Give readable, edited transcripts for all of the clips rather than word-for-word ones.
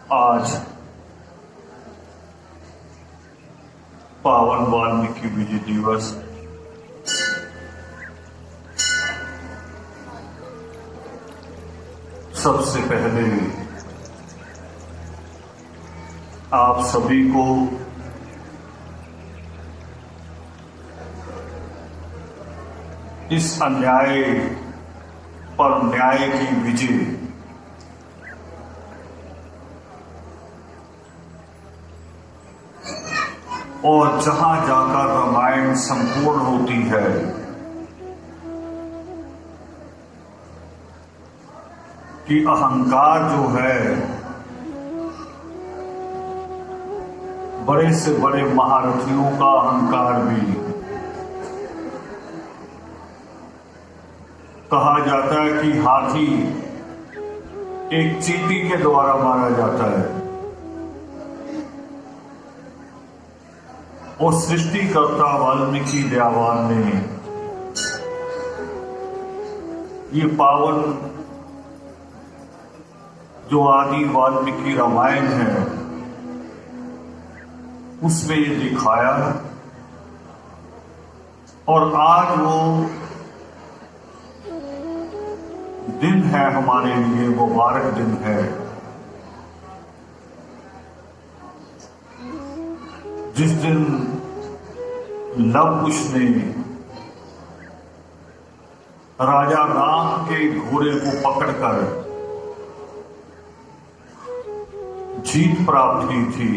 आज पावन वाल्मीकि विजय दिवस सबसे पहले आप सभी को इस अन्याय पर न्याय की विजय और जहां जाकर रामायण संपूर्ण होती है, कि अहंकार जो है बड़े से बड़े महारथियों का अहंकार भी, कहा जाता है कि हाथी एक चींटी के द्वारा मारा जाता है और सृष्टिकर्ता वाल्मीकि दयावान ने ये पावन जो आदि वाल्मीकि रामायण है उसमें ये दिखाया। और आज वो दिन है हमारे लिए, मुबारक दिन है, जिस दिन लव कुश ने राजा राम के घोड़े को पकड़कर जीत प्राप्त की थी।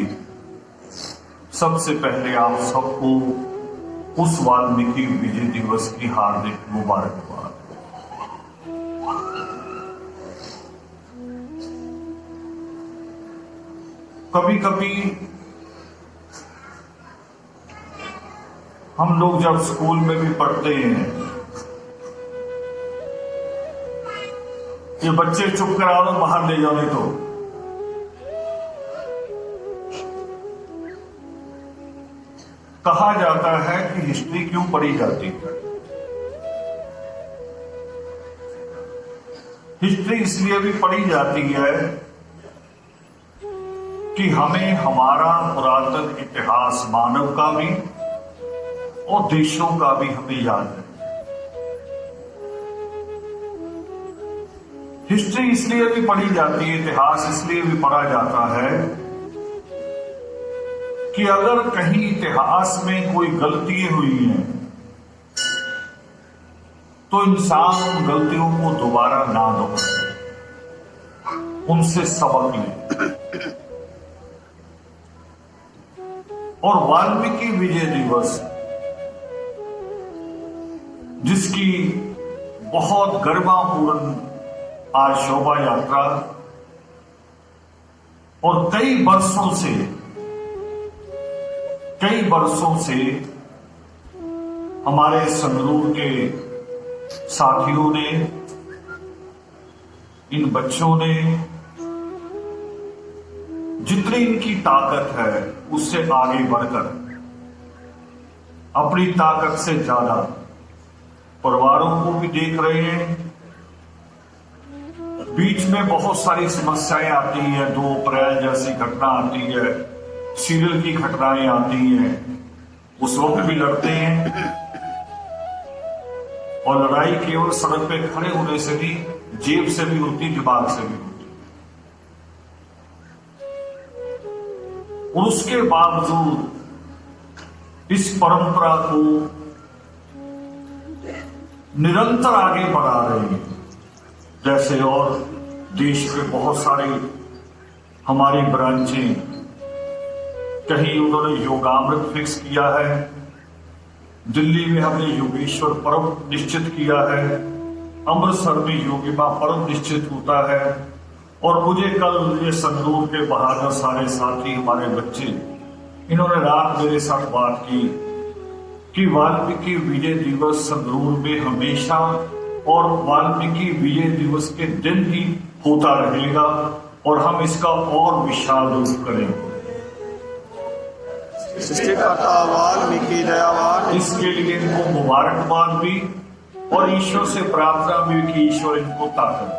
सबसे पहले आप सबको उस वाल्मीकि विजय दिवस की हार्दिक मुबारकबाद। कभी कभी हम लोग जब स्कूल में भी पढ़ते हैं, ये बच्चे चुप करा दो, बाहर ले जाओ, नहीं तो कहा जाता है कि हिस्ट्री क्यों पढ़ी जाती है। हिस्ट्री इसलिए भी पढ़ी जाती है कि हमें हमारा पुरातन इतिहास, मानव का भी और देशों का भी हमें याद है। हिस्ट्री इसलिए भी पढ़ी जाती है, इतिहास इसलिए भी पढ़ा जाता है कि अगर कहीं इतिहास में कोई गलती हुई है तो इंसान उन गलतियों को दोबारा ना दोहराए, उनसे सबक ले। और वाल्मीकि विजय दिवस, जिसकी बहुत गरिमापूर्ण आज शोभा यात्रा और कई वर्षों से हमारे संगरूर के साथियों ने, इन बच्चों ने जितनी इनकी ताकत है उससे आगे बढ़कर अपनी ताकत से ज्यादा परिवारों को भी देख रहे हैं। बीच में बहुत सारी समस्याएं आती हैं, 2 अप्रैल जैसी घटना आती है, सीरियल की घटनाएं आती हैं, उस वक्त भी लड़ते हैं। और लड़ाई केवल सड़क पे खड़े होने से भी, जेब से भी होती, दिमाग से भी होती। और उसके बावजूद इस परंपरा को निरंतर आगे बढ़ा रहे हैं। जैसे और देश के बहुत सारे हमारी ब्रांचें, कहीं उन्होंने योगामृत फिक्स किया है, दिल्ली में हमने योगेश्वर पर्व निश्चित किया है, अमृतसर में योगिमा पर्व निश्चित होता है। और मुझे कल ये संगरूर के बहादुर सारे साथी, हमारे बच्चे, इन्होंने रात मेरे साथ बात की कि वाल्मीकि विजय दिवस संगरूर में हमेशा और वाल्मीकि विजय दिवस के दिन ही होता रहेगा और हम इसका और विशाल रूप करेंगे। सृष्टिकर्ता वाल्मीकि दयावान, इसके लिए इनको मुबारकबाद भी और ईश्वर से प्रार्थना भी कि ईश्वर इनको ताकत दे।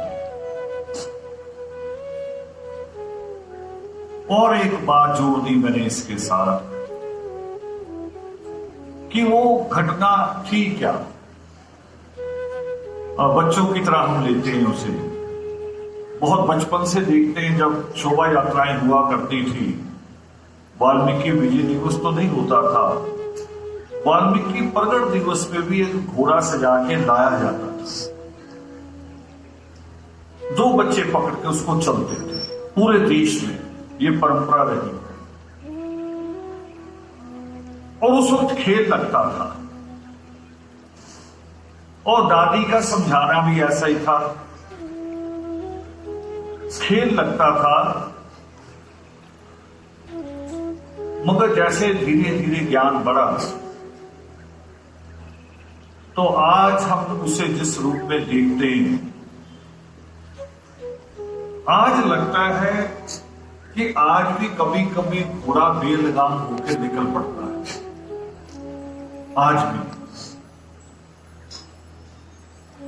और एक बात जोड़ दी मैंने इसके साथ कि वो घटना थी क्या। बच्चों की तरह हम लेते हैं उसे, बहुत बचपन से देखते हैं। जब शोभा यात्राएं हुआ करती थी, वाल्मीकि विजय दिवस तो नहीं होता था, वाल्मीकि प्रगट दिवस पे भी एक घोड़ा सजा के लाया जाता था। 2 बच्चे पकड़ के उसको चलते थे। पूरे देश में ये परंपरा रही और उस वक्त खेल लगता था। और दादी का समझाना भी ऐसा ही था, खेल लगता था। मगर जैसे धीरे धीरे ज्ञान बढ़ा तो आज हम उसे जिस रूप में देखते हैं, आज लगता है कि आज भी कभी कभी घोड़ा बेलगाम होकर निकल पड़ता है। आज भी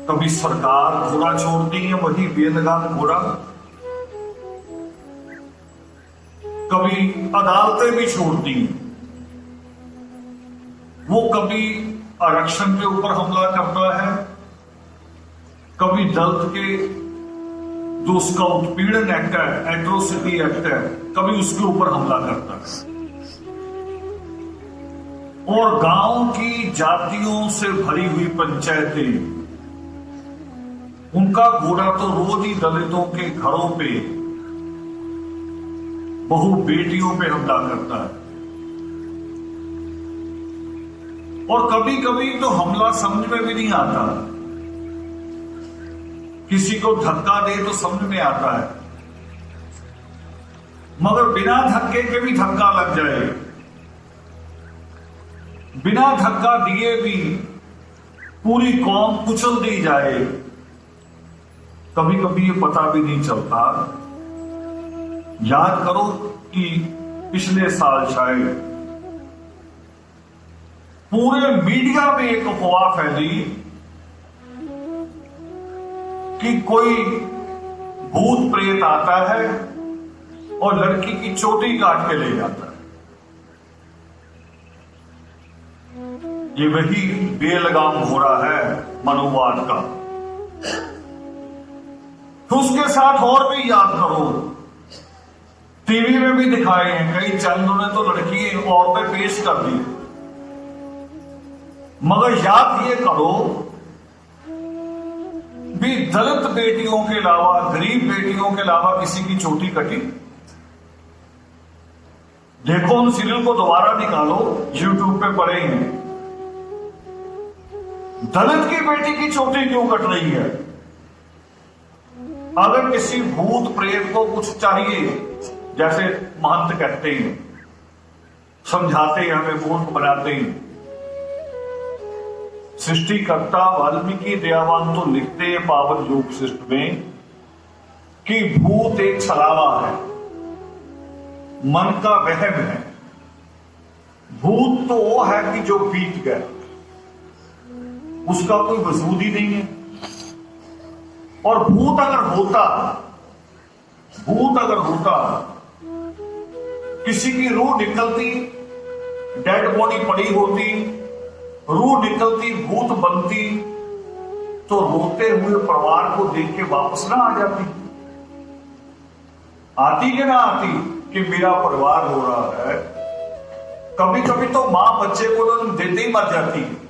कभी सरकार घोड़ा छोड़ती है, वही बेलगाम घोड़ा। कभी अदालतें भी छोड़ती हैं। वो कभी आरक्षण के ऊपर हमला करता है, कभी दलित के जो उसका उत्पीड़न एक्ट है, एट्रोसिटी एक्ट है, कभी उसके ऊपर हमला करता है। और गांव की जातियों से भरी हुई पंचायतें, उनका घोड़ा तो रोज ही दलितों के घरों पे, बहु बेटियों पे हमला करता है। और कभी कभी तो हमला समझ में भी नहीं आता। किसी को धक्का दे तो समझ में आता है, मगर बिना धक्के के भी धक्का लग जाए, बिना धक्का दिए भी पूरी कौम कुचल दी जाए, कभी कभी ये पता भी नहीं चलता। याद करो कि पिछले साल शायद पूरे मीडिया में एक अफवाह फैली कि कोई भूत प्रेत आता है और लड़की की चोटी काट के ले जाता है। ये वही बेलगाम घोड़ा है मनोवाद का। तो उसके साथ और भी याद करो, टीवी में भी दिखाए हैं, कई चैनलों ने तो लड़की औरतें पेश कर दी। मगर याद ये करो भी दलित बेटियों के अलावा, गरीब बेटियों के अलावा किसी की चोटी कटी? देखो उन सीरियल को दोबारा निकालो, यूट्यूब पे पड़े हैं। दलित की बेटी की चोटी क्यों कट रही है? अगर किसी भूत प्रेत को कुछ चाहिए, जैसे महंत कहते हैं, समझाते हैं, हमें मूर्ख बनाते हैं, सृष्टिकर्ता वाल्मीकि दयावान तो लिखते हैं पावन योग शिष्ट में कि भूत एक छलावा है, मन का वहम है। भूत तो वो है कि जो बीत गया, उसका कोई वजूद ही नहीं है। और भूत अगर होता किसी की रूह निकलती, डेड बॉडी पड़ी होती, रूह निकलती, भूत बनती, तो रोते हुए परिवार को देख के वापस ना आ जाती? आती कि ना आती कि मेरा परिवार रो रहा है? कभी कभी तो मां बच्चे को जन्म देते ही मर जाती है।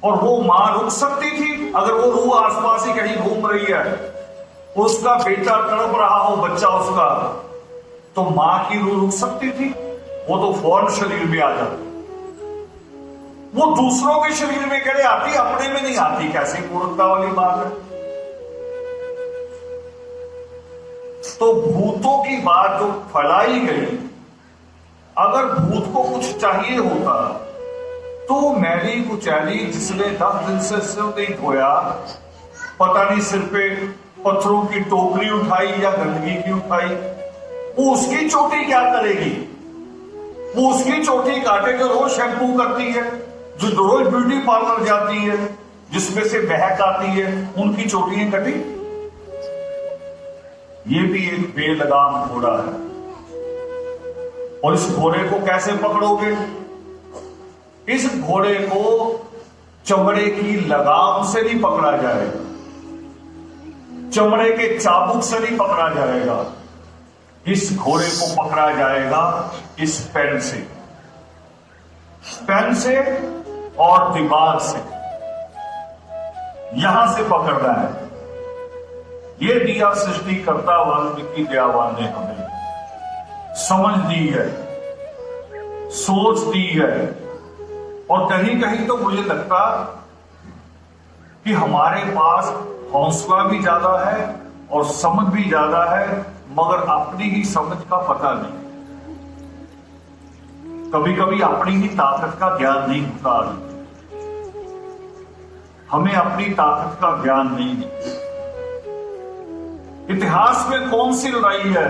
और वो मां रुक सकती थी अगर वो रूह आसपास ही कहीं घूम रही है, उसका बेटा तड़प रहा हो, बच्चा उसका, तो मां की रूह रुक सकती थी? वो तो फौरन शरीर में आ जाती। वो दूसरों के शरीर में करे आती, अपने में नहीं आती। कैसी मूर्खता वाली बात है। तो भूतों की बात जो फैलाई गई, अगर भूत को कुछ चाहिए होता तो मैली कुचैली जिसने 10 दिन से सिर नहीं धोया, पता नहीं सिर पे पत्थरों की टोकरी उठाई या गंदगी की उठाई, वो उसकी चोटी क्या करेगी? वो उसकी चोटी काटे जो रोज शैम्पू करती है, जो रोज ब्यूटी पार्लर जाती है, जिसमें से महक आती है, उनकी चोटियां कटी? ये भी एक बेलगाम घोड़ा है। और इस घोड़े को कैसे पकड़ोगे? इस घोड़े को चमड़े की लगाम से नहीं पकड़ा जाएगा, चमड़े के चाबुक से नहीं पकड़ा जाएगा। इस घोड़े को पकड़ा जाएगा इस पेन से, पेन से और दिमाग से, यहां से पकड़ना है। ये दिया सृष्टिकर्ता वाल्मीकि दयावान ने हमें समझ दी है, सोच दी है। और कहीं कहीं तो मुझे लगता कि हमारे पास हौसला भी ज्यादा है और समझ भी ज्यादा है, मगर अपनी ही समझ का पता नहीं। कभी कभी अपनी ही ताकत का ज्ञान नहीं होता, हमें अपनी ताकत का ज्ञान नहीं है। इतिहास में कौन सी लड़ाई है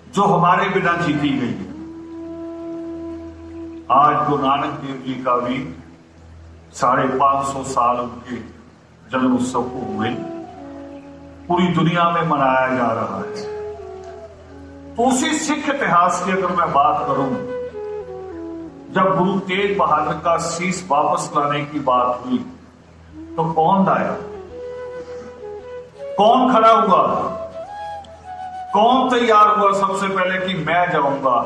जो हमारे बिना जीती गई है? आज गुरु नानक देव जी का भी 550 साल उनके जन्म उत्सव को हुए पूरी दुनिया में मनाया जा रहा है। तो उसी सिख इतिहास की अगर मैं बात करूं, जब गुरु तेग बहादुर का शीश वापस लाने की बात हुई तो कौन लाया, कौन खड़ा हुआ, कौन तैयार हुआ सबसे पहले कि मैं जाऊंगा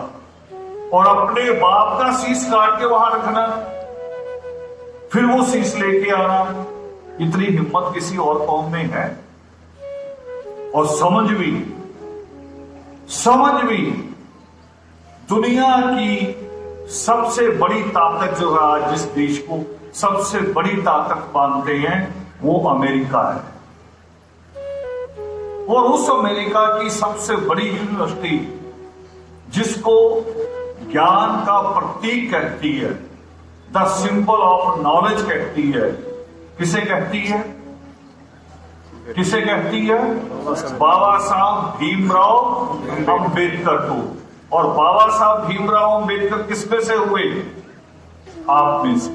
और अपने बाप का शीश काट के वहां रखना, फिर वो शीश लेके आना? इतनी हिम्मत किसी और कौम में है? और समझ भी दुनिया की सबसे बड़ी ताकत जो है, आज जिस देश को सबसे बड़ी ताकत मानते हैं, वो अमेरिका है। और उस अमेरिका की सबसे बड़ी यूनिवर्सिटी, जिसको ज्ञान का प्रतीक कहती है, द सिंबल ऑफ नॉलेज कहती है, किसे कहती है? किसे कहती है? बाबा साहब भीमराव अंबेडकर को। और बाबा साहब भीमराव अंबेडकर किसमें से हुए? आप में से।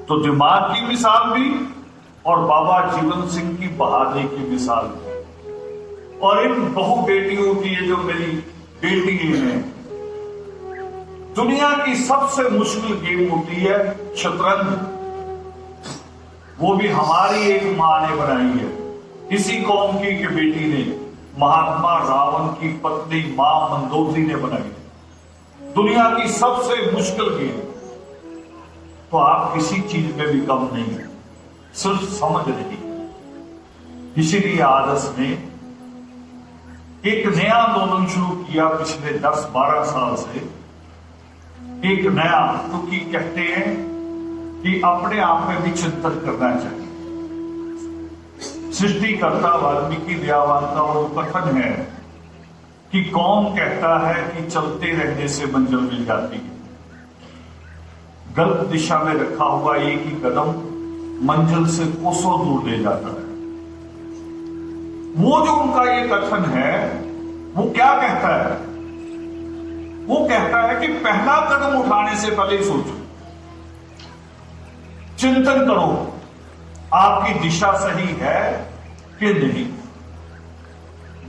तो दिमाग की मिसाल भी और बाबा जीवन सिंह की बहादुरी की मिसाल भी। और इन बहु बेटियों की, ये जो मेरी बेटी है, दुनिया की सबसे मुश्किल गेम होती है शतरंज, वो भी हमारी एक मां ने बनाई है, इसी कौम की बेटी ने, महात्मा रावण की पत्नी मां मंदोदरी ने बनाई, दुनिया की सबसे मुश्किल गेम। तो आप किसी चीज में भी कम नहीं है, सिर्फ समझ नहीं। इसीलिए आदर्श ने एक नया आंदोलन शुरू किया पिछले 10-12 साल से, एक नया, क्योंकि कहते हैं कि अपने आप में भी चिंतन करना चाहिए। सृष्टिकर्ता वाल्मीकि दयावान का वो कथन है कि कौन कहता है कि चलते रहने से मंजिल मिल जाती है? गलत दिशा में रखा हुआ एक ही कदम मंजिल से कोसों दूर ले जाता है। वो जो उनका ये कथन है, वो क्या कहता है? वो कहता है कि पहला कदम उठाने से पहले सोचो, चिंतन करो, आपकी दिशा सही है कि नहीं।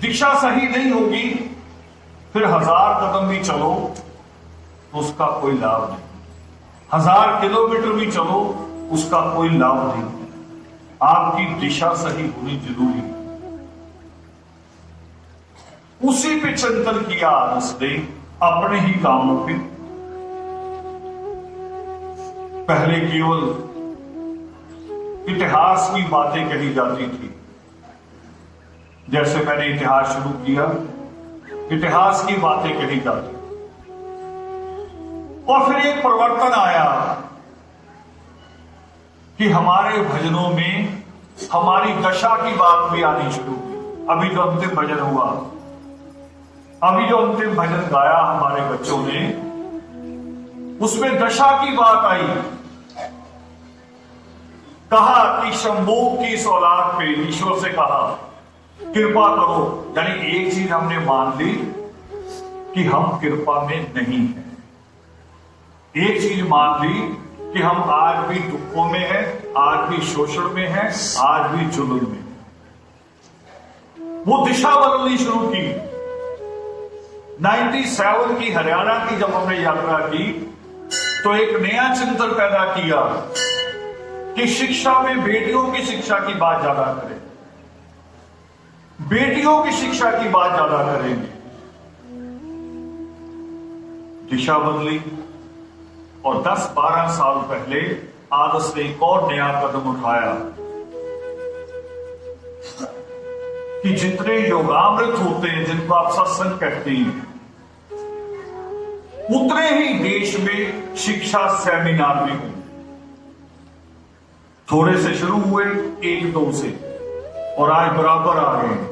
दिशा सही नहीं होगी, फिर 1000 कदम भी चलो तो उसका कोई लाभ नहीं, 1000 किलोमीटर भी चलो उसका कोई लाभ नहीं। आपकी दिशा सही होनी जरूरी है। उसी पे चिंतन किया आदर्श ने अपने ही कामों पे। पहले केवल इतिहास की बातें कही जाती थी, जैसे मैंने इतिहास शुरू किया, इतिहास की बातें कही जाती, और फिर एक परिवर्तन आया कि हमारे भजनों में हमारी दशा की बात भी आनी शुरू हुई। अभी जो अंतिम भजन हुआ, अभी जो अंतिम भजन गाया हमारे बच्चों ने, उसमें दशा की बात आई। कहा कि शंभू की औलाद पे ईश्वर से कहा कृपा करो, यानी एक चीज हमने मान ली कि हम कृपा में नहीं हैं। एक चीज मान ली कि हम आज भी दुखों में हैं, आज भी शोषण में हैं, आज भी जुल्म में। वो दिशा बदलनी शुरू की 97 की हरियाणा की जब हमने यात्रा की तो एक नया चिंतन पैदा किया कि शिक्षा में बेटियों की शिक्षा की बात ज्यादा करें, बेटियों की शिक्षा की बात ज्यादा करेंगे। दिशा बदली और 10-12 साल पहले आदर्श ने एक और नया कदम उठाया कि जितने योगामृत होते हैं, जिनको आप सत्संग कहते हैं, उतने ही देश में शिक्षा सेमिनार भी हों। थोड़े से शुरू हुए, 1-2 से, और आज बराबर आ गए हैं।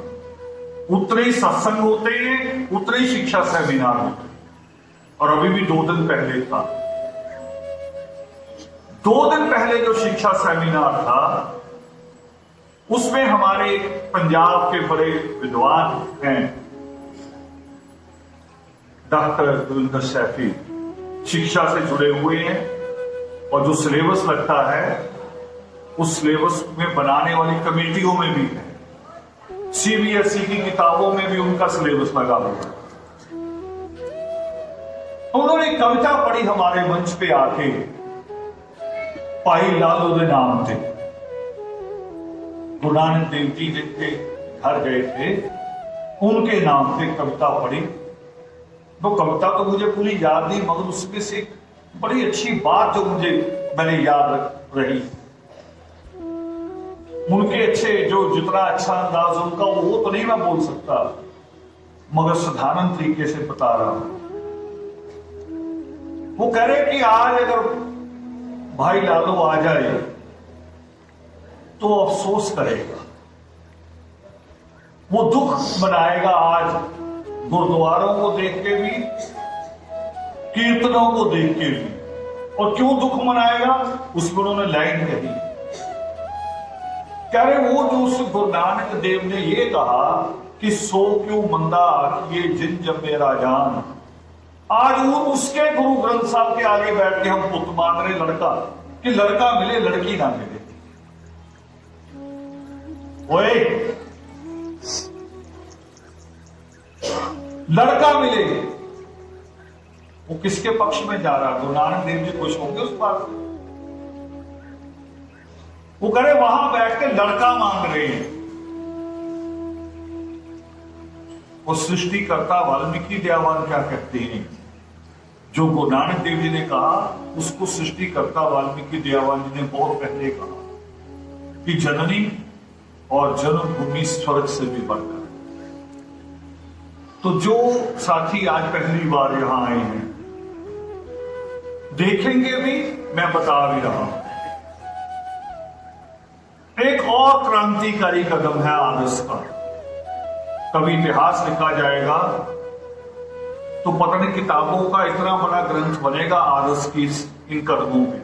उतने ही सत्संग होते हैं, उतने ही शिक्षा सेमिनार होते हैं। और अभी भी 2 दिन पहले था, 2 दिन पहले जो शिक्षा सेमिनार था उसमें हमारे पंजाब के बड़े विद्वान हैं डॉक्टर गुरिंदर सैफी, शिक्षा से जुड़े हुए हैं, और जो सिलेबस लगता है उस सिलेबस में बनाने वाली कमेटियों में भी है। CBSE की किताबों में भी उनका सिलेबस लगा हुआ है। उन्होंने कविता पढ़ी हमारे मंच पे आके, भाई लालो के नाम थे। गुरु नानक देव जी जिनके घर गए थे, उनके नाम से कविता पढ़ी। तो कविता तो मुझे पूरी याद नहीं, मगर उसमें से एक बड़ी अच्छी बात जो मैंने याद रही। उनके अच्छे जो जितना अच्छा अंदाज उनका वो तो नहीं मैं बोल सकता, मगर साधारण तरीके से बता रहा हूं। वो कह रहे कि आज अगर भाई लालो आ जाए तो अफसोस करेगा, वो दुख मनाएगा। आज गुरुद्वारों को देख के भी, कीर्तनों को देख के भी। और क्यों दुख मनाएगा, उसमें उन्होंने लाइन कही, कह रहे वो जो उस गुरु नानक देव ने ये कहा कि सो क्यों मंदा आखिए जिन जम्मे राजान, आज वो उसके गुरु ग्रंथ साहब के आगे बैठ के हम पुत मान रहे लड़का, कि लड़का मिले लड़की ना मिले। ओए, लड़का मिले, वो किसके पक्ष में जा रहा है? गुरु नानक देव जी खुश होंगे उस बात से? वो करे वहां बैठ के लड़का मांग रहे हैं। वो सृष्टिकर्ता वाल्मीकि दयावान क्या कहते हैं? जो गुरु नानक देव जी ने कहा उसको सृष्टिकर्ता वाल्मीकि दयावान जी ने बहुत पहले कहा कि जननी और जन्मभूमि स्वर्ग से भी बढ़कर। तो जो साथी आज पहली बार यहां आए हैं, देखेंगे भी, मैं बता भी रहा हूं, एक और क्रांतिकारी कदम है आदर्श का। कभी इतिहास लिखा जाएगा तो पता नहीं किताबों का इतना बड़ा ग्रंथ बनेगा आदर्श की इन कदमों पे,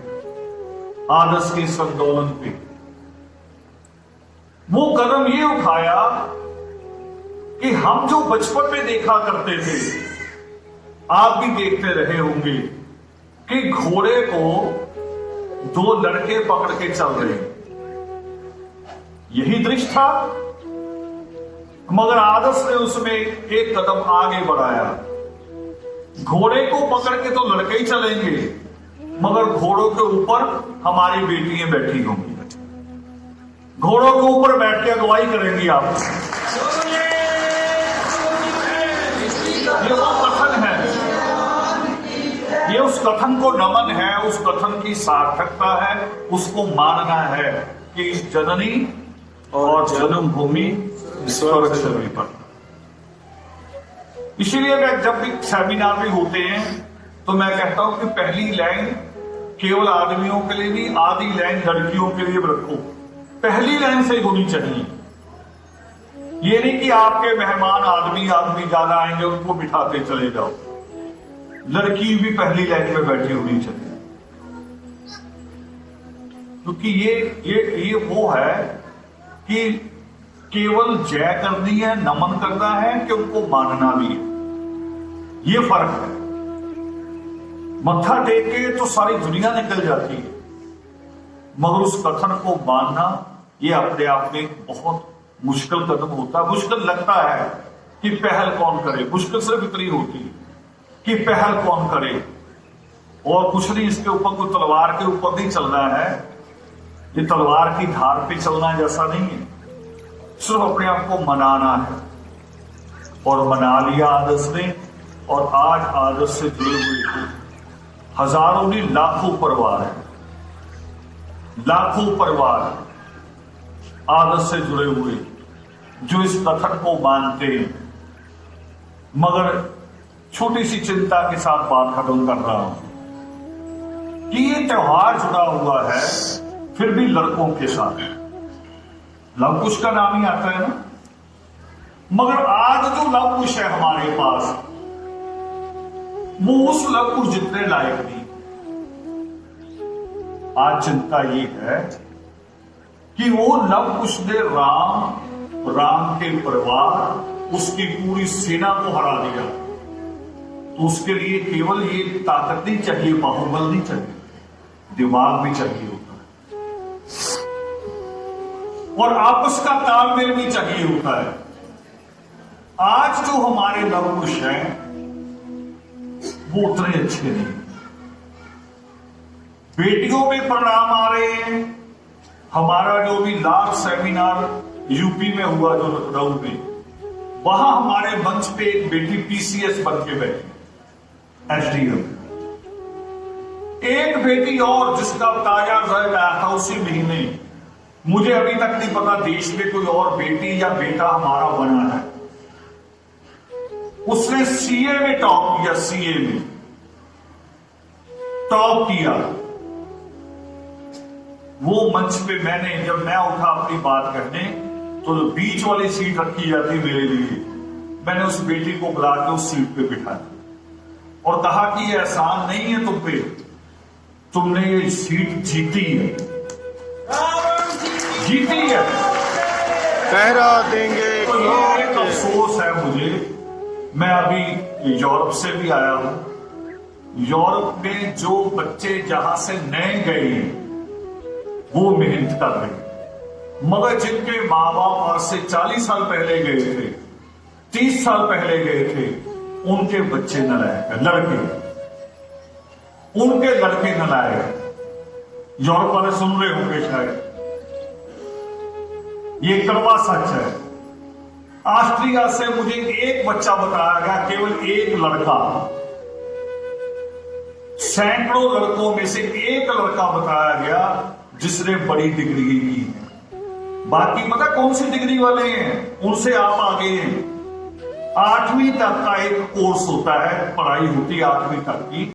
आदर्श के इस आंदोलन पे। वो कदम ये उठाया कि हम जो बचपन में देखा करते थे, आप भी देखते रहे होंगे, कि घोड़े को 2 लड़के पकड़ के चल रहे, यही दृश्य था। मगर आदर्श ने उसमें एक कदम आगे बढ़ाया। घोड़े को पकड़ के तो लड़के ही चलेंगे, मगर घोड़ों के ऊपर हमारी बेटियां बैठी होंगी, घोड़ों के ऊपर बैठ के अगुवाई करेंगी आप। ये वो कथन है, ये उस कथन को नमन है, उस कथन की सार्थकता है, उसको मानना है कि जननी और जन्मभूमि स्वर्ग से भी बढ़। इसीलिए मैं जब भी सेमिनार में होते हैं तो मैं कहता हूं कि पहली लाइन केवल आदमियों के लिए नहीं, आधी लाइन लड़कियों के लिए रखो। पहली लाइन से होनी चाहिए। ये नहीं कि आपके मेहमान आदमी ज्यादा आएंगे उनको बिठाते चले जाओ, लड़की भी पहली लाइन में बैठी होनी चाहिए। क्योंकि ये वो है कि केवल जय करनी है, नमन करना है, कि उनको मानना भी है। ये फर्क है। मत्था टेक के तो सारी दुनिया निकल जाती है, मगर उस कथन को मानना ये अपने आप में बहुत मुश्किल कदम होता है। मुश्किल लगता है कि पहल कौन करे। मुश्किल सिर्फ इतनी होती है कि पहल कौन करे, और कुछ नहीं। इसके ऊपर कोई तलवार के ऊपर नहीं चलना है, ये तलवार की धार पे चलना जैसा नहीं है। सिर्फ अपने आप को मनाना है, और मना लिया आदर्श ने। और आज आदर्श से जुड़े हुए हजारों नहीं लाखों परिवार है, लाखों परिवार आदर्श से जुड़े हुए जो इस कथन को मानते हैं। मगर छोटी सी चिंता के साथ बात खत्म कर रहा हूं कि ये त्योहार जुड़ा हुआ है फिर भी लड़कों के साथ। लव कुश का नाम ही आता है ना, मगर आज जो लव कुश है हमारे पास, वो उस लव कुश जितने लायक नहीं। आज चिंता ये है कि वो लव कुश ने राम के परिवार, उसकी पूरी सेना को हरा दिया। तो उसके लिए केवल ये ताकत नहीं चाहिए, बाहुबल नहीं चाहिए, दिमाग भी चाहिए होता है, और आपस का तालमेल भी चाहिए होता है। आज जो हमारे लव कुश हैं वो उतने अच्छे नहीं। बेटियों में परिणाम आ रहे हैं। हमारा जो भी लास्ट सेमिनार यूपी में हुआ, जो लखनऊ में, वहां हमारे मंच पे एक बेटी पीसीएस बन के बैठी, एसडीएम। एक बेटी और जिसका ताजा रिजल्ट आया था उसी महीने, मुझे अभी तक नहीं पता देश में कोई और बेटी या बेटा हमारा बना है। उसने सीए में टॉप किया, सीए में टॉप किया। वो मंच पे जब मैं उठा अपनी बात कहने, तो जो बीच वाली सीट रखी जाती मेरे लिए, मैंने उस बेटी को बुला के उस सीट पे बिठाया और कहा कि ये एहसान नहीं है तुम पे, तुमने ये सीट जीती है, जीती है। सहरा देंगे तो ये एक अफसोस है मुझे। मैं अभी यूरोप से भी आया हूं। यूरोप में जो बच्चे जहां से नए गए हैं वो मेहनत कर रहे हैं, मगर जिनके माँ बाप आज से 40 साल पहले गए थे, 30 साल पहले गए थे, उनके बच्चे नालायक हैं, लड़के, उनके लड़के नालायक। यूरोप वाले सुन रहे होंगे शायद, ये कड़वा सच है। ऑस्ट्रिया से मुझे एक बच्चा बताया गया, केवल एक लड़का, सैकड़ों लड़कों में से एक लड़का बताया गया जिसने बड़ी डिग्री की है। बाकी पता कौन सी डिग्री वाले हैं, उनसे आप आगे हैं। 8वीं तक का एक कोर्स होता है, पढ़ाई होती है 8वीं तक की।